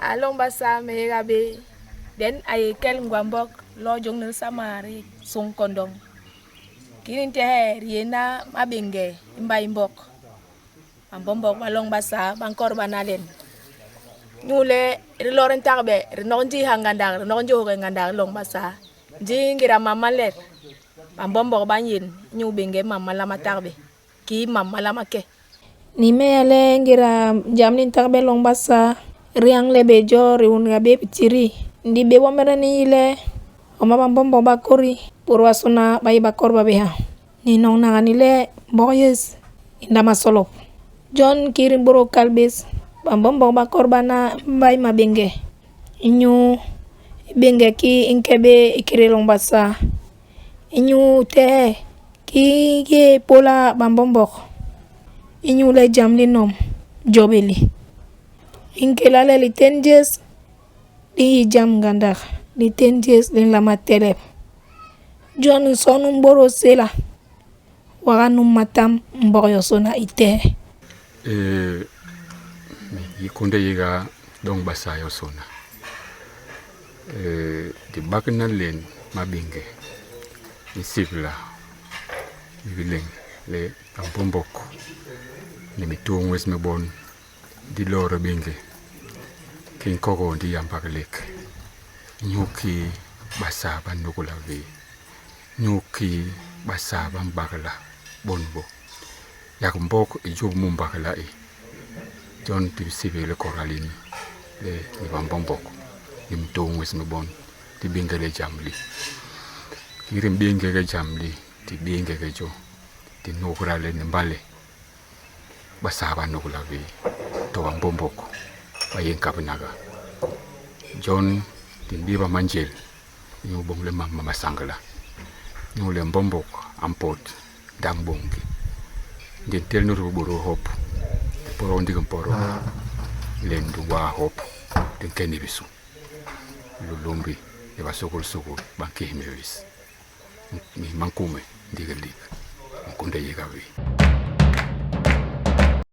along basa me gabe den ay kel ngwambok lo jong ne samari sung kondong kinin te riena mabenge mbay mbok ambombok balong basa bankor banalen nyule riloren tagbe rinonji hangandang rinonji ho ngandang long basa jingira mamalet ambombo banyin nyu benge mamala matagbe ki mamala make ni mele ngira jamnin tagbe long basa riang lebe jo riun gabe pitiri ndi be wamera ni ile oma bambombo bakori purwasuna bayi bakor babeha ni nong naganile boyes indama solo John kirin buro kalbis bambombo bakor bana bay mabenge inyu benge ki inkebe ikirelong basa inyu te ki ge pola bambombo inyu le jamli nom jobeli inkelale li 10 years di jam gandar li 10 years din lama telep John sonum boro sela waganum matam mboyo sona ite yikunde yiga dong basa yo sona di bakna len mabinge ni sibla bileng le ambombok ni mitung wes me bon di loro binge kin koko di yampaglek nyuki basa banukula vi nyuki basa bambagla bonbo yakumbok ijub mumbagla John tibisibe le koralini le ni bambombok ni mitung wes me bon di binge le jamli kirim binge le jamli di binge le jo di nukura le mbale basa banukula vi to bambombok bayen kapnaga John timbiba manjel ñu bong le mama sangala ñu le mbombok ampot dang bongi den tel no buru hop poro ndigam poro len du wa hop den keni bisu lu lumbi e ba sokol banki mewis mi mankume ndigal lik kunde yigawi